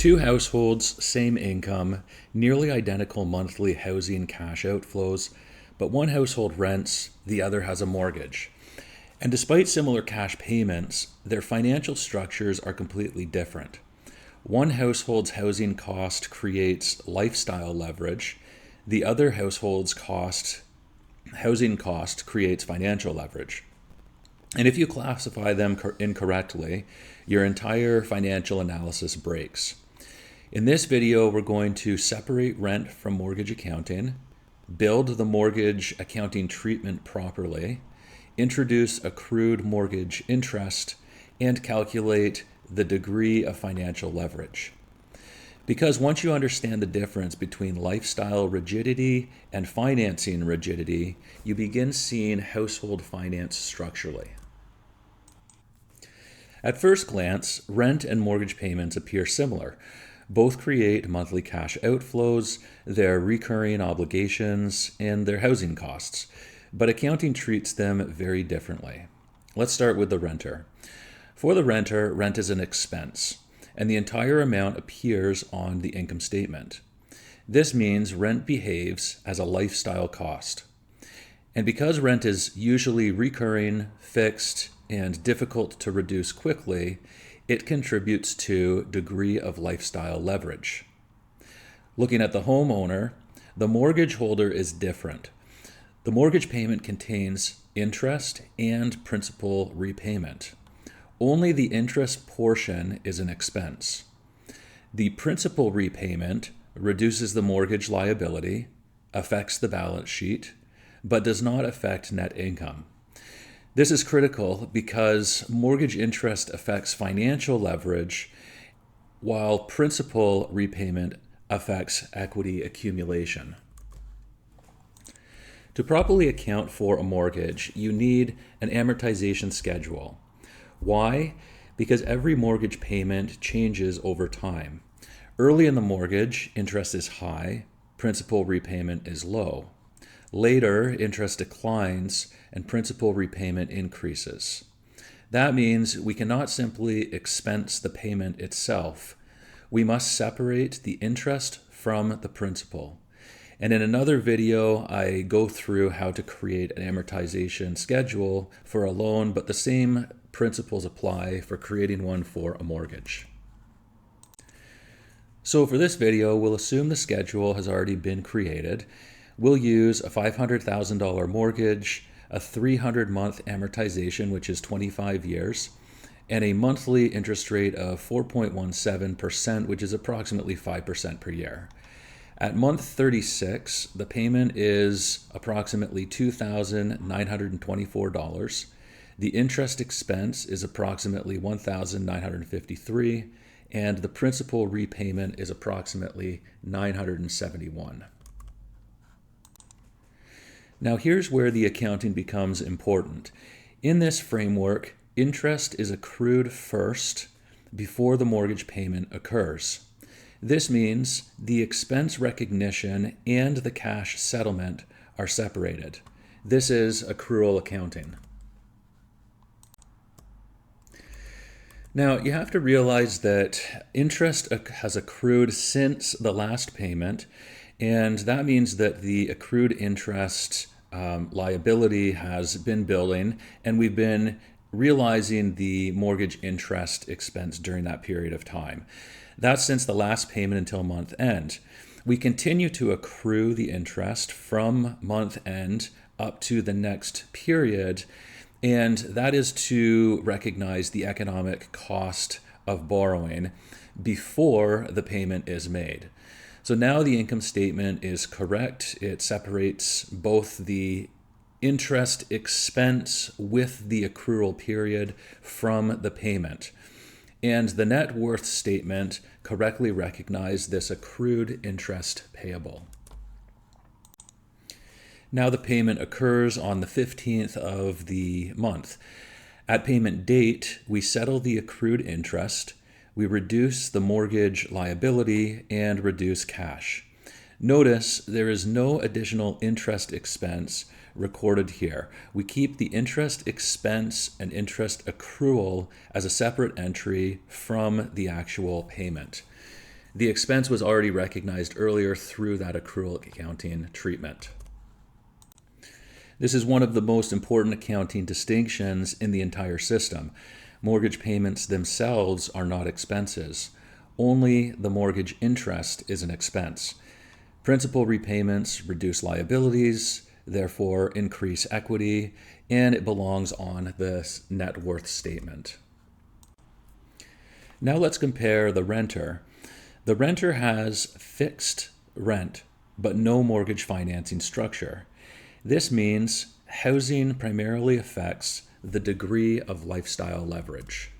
Two households, same income, nearly identical monthly housing cash outflows, but one household rents, the other has a mortgage. And despite similar cash payments, their financial structures are completely different. One household's housing cost creates lifestyle leverage, the other household's housing cost creates financial leverage. And if you classify them incorrectly, your entire financial analysis breaks. In this video, we're going to separate rent from mortgage accounting, build the mortgage accounting treatment properly, introduce accrued mortgage interest, and calculate the degree of financial leverage. Because once you understand the difference between lifestyle rigidity and financing rigidity, you begin seeing household finance structurally. At first glance, rent and mortgage payments appear similar. Both create monthly cash outflows, their recurring obligations, and their housing costs, but accounting treats them very differently. Let's start with the renter. For the renter, rent is an expense, and the entire amount appears on the income statement. This means rent behaves as a lifestyle cost. And because rent is usually recurring, fixed, and difficult to reduce quickly, it contributes to degree of lifestyle leverage. Looking at the homeowner, the mortgage holder is different. The mortgage payment contains interest and principal repayment. Only the interest portion is an expense. The principal repayment reduces the mortgage liability, affects the balance sheet, but does not affect net income. This is critical because mortgage interest affects financial leverage, while principal repayment affects equity accumulation. To properly account for a mortgage, you need an amortization schedule. Why? Because every mortgage payment changes over time. Early in the mortgage, interest is high, principal repayment is low. Later, interest declines and principal repayment increases. That means we cannot simply expense the payment itself. We must separate the interest from the principal. And in another video, I go through how to create an amortization schedule for a loan, but the same principles apply for creating one for a mortgage. So for this video, we'll assume the schedule has already been created. We'll use a $500,000 mortgage, a 300-month amortization, which is 25 years, and a monthly interest rate of 4.17%, which is approximately 5% per year. At month 36, the payment is approximately $2,924. The interest expense is approximately $1,953, and the principal repayment is approximately $971. Now here's where the accounting becomes important. In this framework, interest is accrued first before the mortgage payment occurs. This means the expense recognition and the cash settlement are separated. This is accrual accounting. Now, you have to realize that interest has accrued since the last payment, and that means that the accrued interest liability has been building, and we've been realizing the mortgage interest expense during that period of time. That's since the last payment until month end. We continue to accrue the interest from month end up to the next period, and that is to recognize the economic cost of borrowing before the payment is made. So now the income statement is correct. It separates both the interest expense with the accrual period from the payment. And the net worth statement correctly recognized this accrued interest payable. Now the payment occurs on the 15th of the month. At payment date, we settle the accrued interest, we reduce the mortgage liability, and reduce cash. Notice there is no additional interest expense recorded here. We keep the interest expense and interest accrual as a separate entry from the actual payment. The expense was already recognized earlier through that accrual accounting treatment. This is one of the most important accounting distinctions in the entire system. Mortgage payments themselves are not expenses. Only the mortgage interest is an expense. Principal repayments reduce liabilities, therefore increase equity, and it belongs on the net worth statement. Now let's compare the renter. The renter has fixed rent, but no mortgage financing structure. This means housing primarily affects the degree of lifestyle leverage.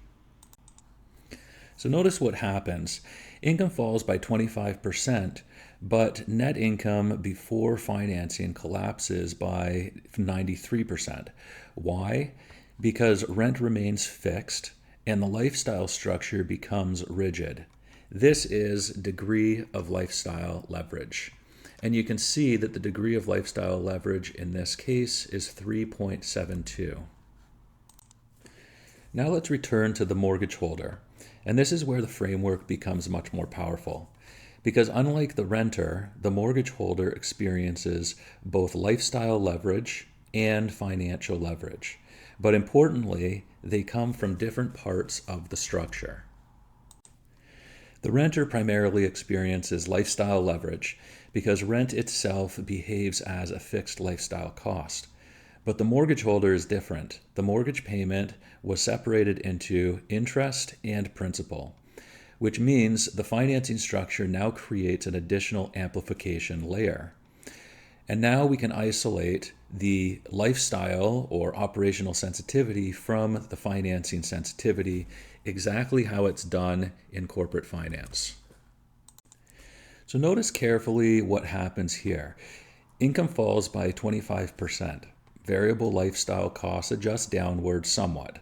So notice what happens. Income falls by 25%, but net income before financing collapses by 93%. Why? Because rent remains fixed and the lifestyle structure becomes rigid. This is degree of lifestyle leverage. And you can see that the degree of lifestyle leverage in this case is 3.72. Now let's return to the mortgage holder. And this is where the framework becomes much more powerful. Because unlike the renter, the mortgage holder experiences both lifestyle leverage and financial leverage. But importantly, they come from different parts of the structure. The renter primarily experiences lifestyle leverage because rent itself behaves as a fixed lifestyle cost. But the mortgage holder is different. The mortgage payment was separated into interest and principal, which means the financing structure now creates an additional amplification layer. And now we can isolate the lifestyle or operational sensitivity from the financing sensitivity, exactly how it's done in corporate finance. So notice carefully what happens here. Income falls by 25%. Variable lifestyle costs adjust downward somewhat,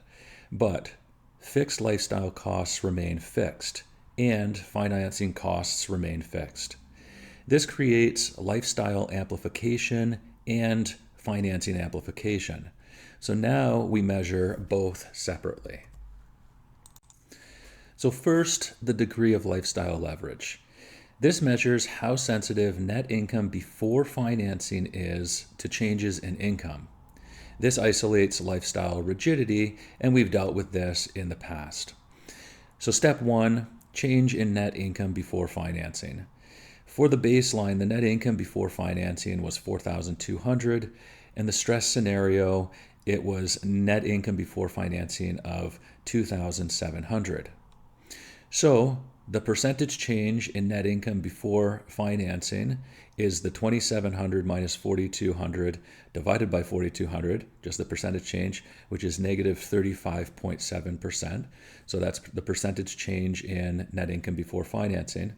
but fixed lifestyle costs remain fixed and financing costs remain fixed. This creates lifestyle amplification and financing amplification. So now we measure both separately. So first, the degree of lifestyle leverage. This measures how sensitive net income before financing is to changes in income. This isolates lifestyle rigidity, and we've dealt with this in the past. So step one, change in net income before financing. For the baseline, the net income before financing was $4,200, and the stress scenario, it was net income before financing of $2,700. So the percentage change in net income before financing is the 2,700 minus 4,200 divided by 4,200, just the percentage change, which is negative 35.7%. So that's the percentage change in net income before financing.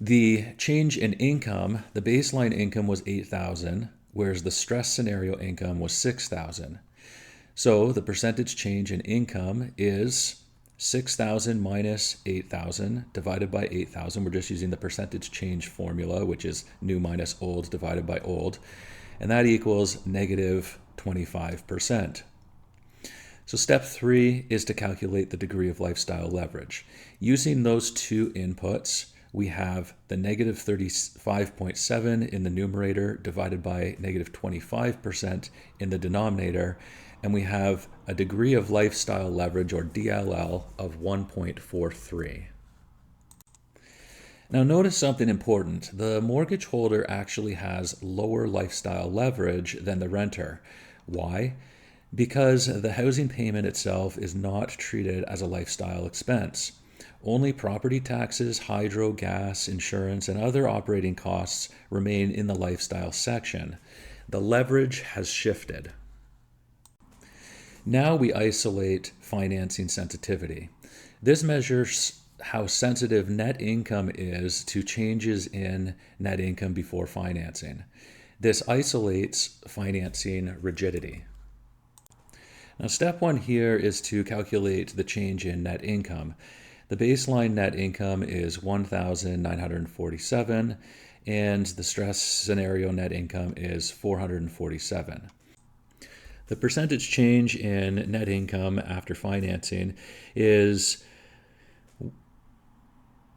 The change in income, the baseline income was 8,000, whereas the stress scenario income was 6,000. So the percentage change in income is 6,000 minus 8,000 divided by 8,000. We're just using the percentage change formula, which is new minus old divided by old. And that equals negative 25%. So step three is to calculate the degree of lifestyle leverage. Using those two inputs, we have the negative 35.7 in the numerator divided by negative 25% in the denominator. And we have a degree of lifestyle leverage, or DLL, of 1.43. Now notice something important. The mortgage holder actually has lower lifestyle leverage than the renter. Why? Because the housing payment itself is not treated as a lifestyle expense. Only property taxes, hydro, gas, insurance, and other operating costs remain in the lifestyle section. The leverage has shifted. Now we isolate financing sensitivity. This measures how sensitive net income is to changes in net income before financing. This isolates financing rigidity. Now, step one here is to calculate the change in net income. The baseline net income is $1,947, and the stress scenario net income is $447. The percentage change in net income after financing is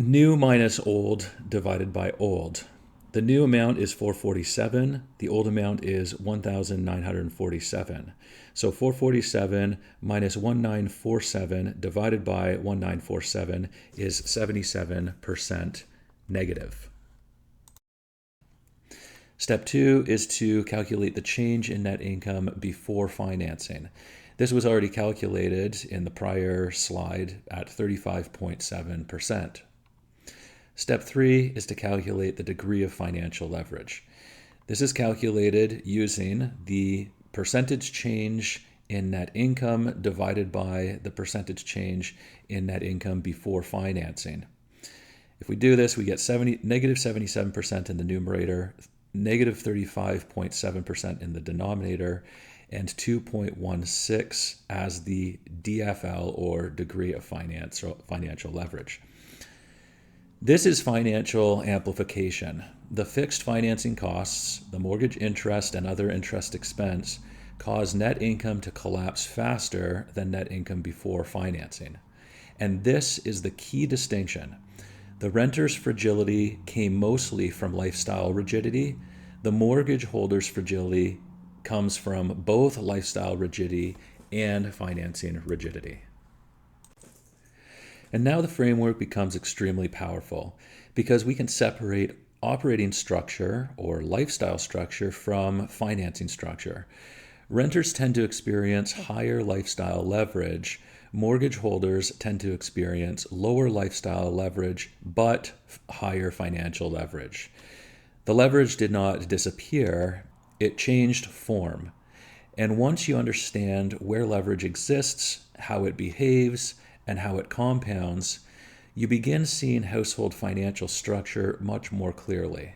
New minus old divided by old. The new amount is 447. The old amount is 1,947. So 447 minus 1947 divided by 1947 is 77% negative. Step 2 is to calculate the change in net income before financing. This was already calculated in the prior slide at 35.7%. Step 3 is to calculate the degree of financial leverage. This is calculated using the percentage change in net income divided by the percentage change in net income before financing. If we do this, we get negative 77% in the numerator, negative 35.7% in the denominator, and 2.16 as the DFL, or degree of financial leverage. This is financial amplification. The fixed financing costs, the mortgage interest and other interest expense, cause net income to collapse faster than net income before financing. And this is the key distinction. The renter's fragility came mostly from lifestyle rigidity. The mortgage holder's fragility comes from both lifestyle rigidity and financing rigidity. And now the framework becomes extremely powerful because we can separate operating structure or lifestyle structure from financing structure. Renters tend to experience higher lifestyle leverage. Mortgage holders tend to experience lower lifestyle leverage, but higher financial leverage. The leverage did not disappear, it changed form. And once you understand where leverage exists, how it behaves, and how it compounds, you begin seeing household financial structure much more clearly.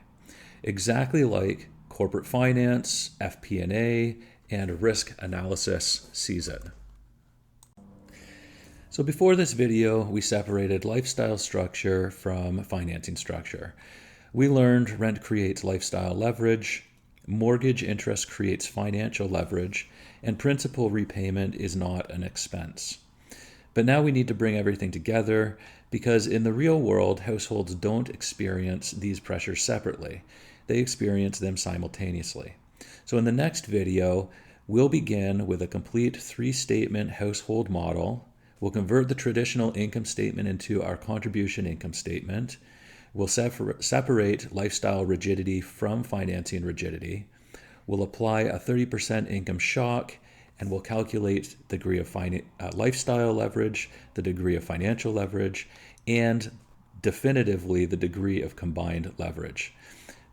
Exactly like corporate finance, FP&A, and risk analysis sees it. So before this video, we separated lifestyle structure from financing structure. We learned rent creates lifestyle leverage, mortgage interest creates financial leverage, and principal repayment is not an expense. But now we need to bring everything together because in the real world, households don't experience these pressures separately. They experience them simultaneously. So in the next video, we'll begin with a complete 3-statement household model. We'll convert the traditional income statement into our contribution income statement. We'll separate lifestyle rigidity from financing rigidity. We'll apply a 30% income shock, and we'll calculate the degree of lifestyle leverage, the degree of financial leverage, and definitively the degree of combined leverage.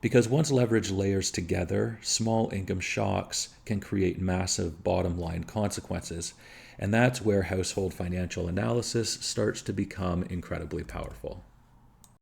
Because once leverage layers together, small income shocks can create massive bottom line consequences. And that's where household financial analysis starts to become incredibly powerful.